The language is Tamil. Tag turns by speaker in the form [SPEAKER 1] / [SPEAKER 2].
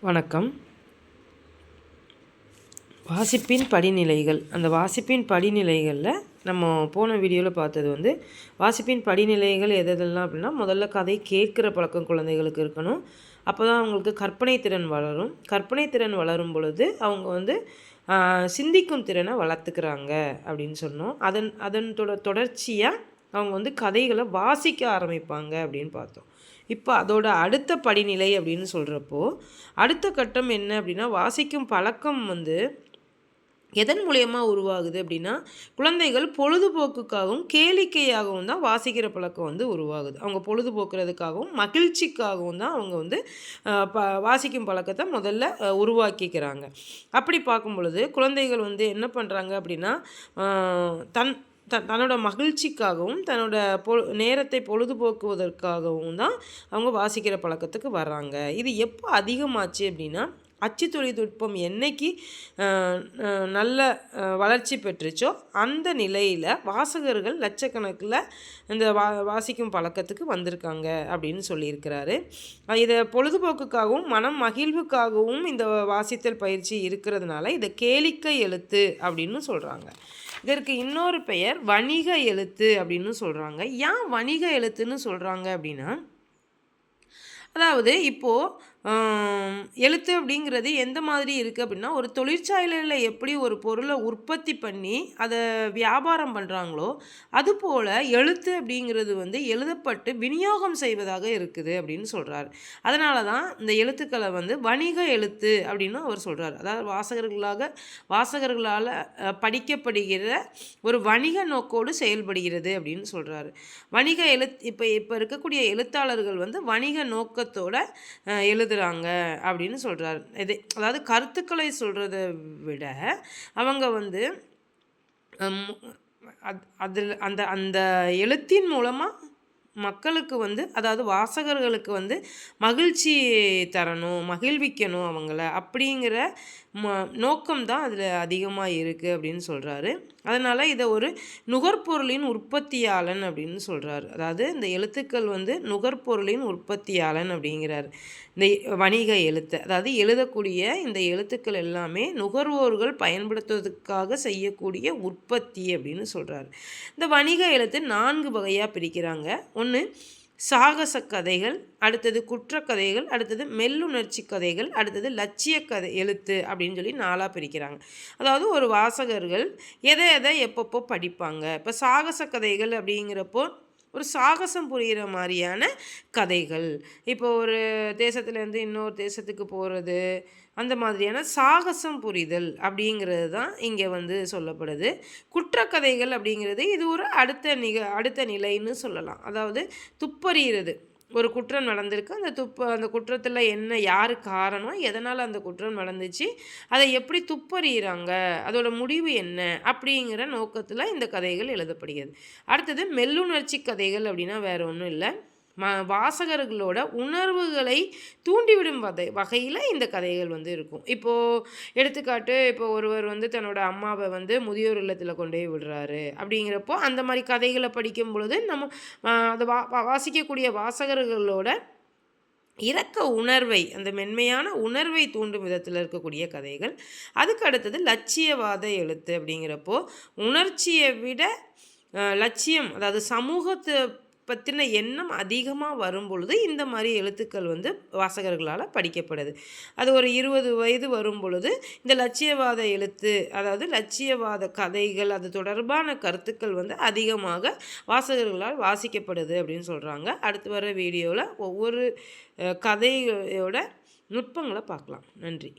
[SPEAKER 1] வணக்கம். வாசிப்பின் படிநிலைகள். அந்த வாசிப்பின் படிநிலைகளில் நம்ம போன வீடியோவில் பார்த்தது வாசிப்பின் படிநிலைகள் எதெல்லாம் அப்படின்னா, முதல்ல கதை கேட்குற பழக்கம் குழந்தைகளுக்கு இருக்கணும். அப்போ தான் அவங்களுக்கு கற்பனை திறன் வளரும். கற்பனை திறன் வளரும் பொழுது அவங்க சிந்திக்கும் திறனை வளர்த்துக்கிறாங்க அப்படின்னு சொன்னோம். அதன் தொடர்ச்சியாக அவங்க கதைகளை வாசிக்க ஆரம்பிப்பாங்க அப்படின்னு பார்த்தோம். இப்போ அதோட அடுத்த படிநிலை அப்படின்னு சொல்கிறப்போ, அடுத்த கட்டம் என்ன அப்படின்னா, வாசிக்கும் பழக்கம் எதன் மூலயமா உருவாகுது அப்படின்னா, குழந்தைகள் பொழுதுபோக்குக்காகவும் கேளிக்கையாகவும் தான் வாசிக்கிற பழக்கம் உருவாகுது. அவங்க பொழுதுபோக்குறதுக்காகவும் மகிழ்ச்சிக்காகவும் தான் அவங்க வாசிக்கும் பழக்கத்தை முதல்ல உருவாக்கிக்கிறாங்க. அப்படி பார்க்கும் பொழுது குழந்தைகள் என்ன பண்ணுறாங்க அப்படின்னா, தன்னோட மகிழ்ச்சிக்காகவும் தன்னோட நேரத்தை பொழுதுபோக்குவதற்காகவும் தான் அவங்க வாசிக்கிற பழக்கத்துக்கு வர்றாங்க. இது எப்போ அதிகமாச்சு அப்படின்னா, அச்சு தொழில்நுட்பம் என்னைக்கு நல்ல வளர்ச்சி பெற்றுச்சோ அந்த நிலையில் வாசகர்கள் லட்சக்கணக்கில் இந்த வாசிக்கும் பழக்கத்துக்கு வந்திருக்காங்க அப்படின்னு சொல்லியிருக்கிறாரு. இதை பொழுதுபோக்குக்காகவும் மனம் மகிழ்வுக்காகவும் இந்த வாசித்தல் பயிற்சி இருக்கிறதுனால இதை கேளிக்கை எழுத்து அப்படின்னு சொல்கிறாங்க. இதற்கு இன்னொரு பெயர் வணிக எழுத்து அப்படின்னு சொல்கிறாங்க. ஏன் வணிக எழுத்துன்னு சொல்கிறாங்க அப்படின்னா, அதாவது இப்போது எழுத்து அப்படிங்கிறது எந்த மாதிரி இருக்குது அப்படின்னா, ஒரு தொழிற்சாலையில் எப்படி ஒரு பொருளை உற்பத்தி பண்ணி அதை வியாபாரம் பண்ணுறாங்களோ, அதுபோல் எழுத்து அப்படிங்கிறது எழுதப்பட்டு விநியோகம் செய்வதாக இருக்குது அப்படின்னு சொல்கிறார். அதனால தான் இந்த எழுத்துக்களை வணிக எழுத்து அப்படின்னு அவர் சொல்கிறார். அதாவது வாசகர்களால் படிக்கப்படுகிற ஒரு வணிக நோக்கோடு செயல்படுகிறது அப்படின்னு சொல்கிறாரு. வணிக இப்போ இருக்கக்கூடிய எழுத்தாளர்கள் வணிக நோக்கத்தோடு எழுதுகிறாங்க அப்படின்னு சொல்கிறார். அதாவது கருத்துக்களை சொல்கிறத விட அவங்க அதில் அந்த அந்த எழுத்தின் மூலமாக மக்களுக்கு அதாவது வாசகர்களுக்கு மகிழ்ச்சி தரணும், மகிழ்விக்கணும் அவங்கள அப்படிங்கிற நோக்கம்தான் அதில் அதிகமாக இருக்குது அப்படின்னு சொல்கிறாரு. அதனால் இதை ஒரு நுகர்பொருளின் உற்பத்தியாளன் அப்படின்னு சொல்கிறாரு. அதாவது இந்த எழுத்துக்கள் நுகர்பொருளின் உற்பத்தியாளன் அப்படிங்கிறார். இந்த வணிக எழுத்து, அதாவது எழுதக்கூடிய இந்த எழுத்துக்கள் எல்லாமே நுகர்வோர்கள் பயன்படுத்துவதற்காக செய்யக்கூடிய உற்பத்தி அப்படின்னு சொல்கிறார். இந்த வணிக எழுத்து 4 வகையாக பிரிக்கிறாங்க. ஒன்று சாகச கதைகள், அடுத்தது குற்றக்கதைகள், அடுத்தது மெல்லுணர்ச்சி கதைகள், அடுத்தது லட்சிய கதை எழுத்து அப்படின்னு சொல்லி 4ஆக பிரிக்கிறாங்க. அதாவது ஒரு வாசகர்கள் எதை எப்பப்போ படிப்பாங்க. இப்போ சாகச கதைகள் அப்படிங்கிறப்போ ஒரு சாகசம் புரிகிற மாதிரியான கதைகள். இப்போ ஒரு தேசத்துலேருந்து இன்னொரு தேசத்துக்கு போகிறது, அந்த மாதிரியான சாகசம் புரிதல் அப்படிங்கிறது தான் இங்கே சொல்லப்படுது. குற்றக்கதைகள் அப்படிங்கிறது இது ஒரு அடுத்த நிலைன்னு சொல்லலாம். அதாவது துப்பறிகிறது. ஒரு குற்றம் நடந்திருக்கு, அந்த குற்றத்தில் யார் காரணம், எதனால் அந்த குற்றம் நடந்துச்சு, அதை எப்படி துப்பறிகிறாங்க, அதோட முடிவு என்ன அப்படிங்கிற நோக்கத்தில் இந்த கதைகள் எழுதப்படுகிறது. அடுத்தது மெல்லுணர்ச்சி கதைகள் அப்படின்னா வேறு ஒன்றும் இல்லை, வாசகர்களோட உணர்வுகளை தூண்டிவிடும் வகையில் இந்த கதைகள் இருக்கும். இப்போது எடுத்துக்காட்டு, இப்போ ஒருவர் தன்னோட அம்மாவை முதியோர் இல்லத்தில் கொண்டு போய் விடுறாரு அப்படிங்கிறப்போ அந்த மாதிரி கதைகளை படிக்கும் பொழுது நம்ம அதை வாசிக்கக்கூடிய வாசகர்களோட இரக்க உணர்வை, அந்த மென்மையான உணர்வை தூண்டும் விதத்தில் இருக்கக்கூடிய கதைகள். அதுக்கு அடுத்தது லட்சியவாத எழுத்து அப்படிங்கிறப்போ உணர்ச்சியை விட லட்சியம், அதாவது சமூகத்தை பற்றின எண்ணம் அதிகமாக வரும் பொழுது இந்த மாதிரி எழுத்துக்கள் வாசகர்களால் படிக்கப்படுது. அது ஒரு 20 வயது வரும் பொழுது இந்த லட்சியவாத எழுத்து, அதாவது லட்சியவாத கதைகள், அது தொடர்பான கருத்துக்கள் அதிகமாக வாசகர்களால் வாசிக்கப்படுது அப்படின்னு சொல்கிறாங்க. அடுத்து வர வீடியோவில் ஒவ்வொரு கதையோட நுட்பங்களை பார்க்கலாம். நன்றி.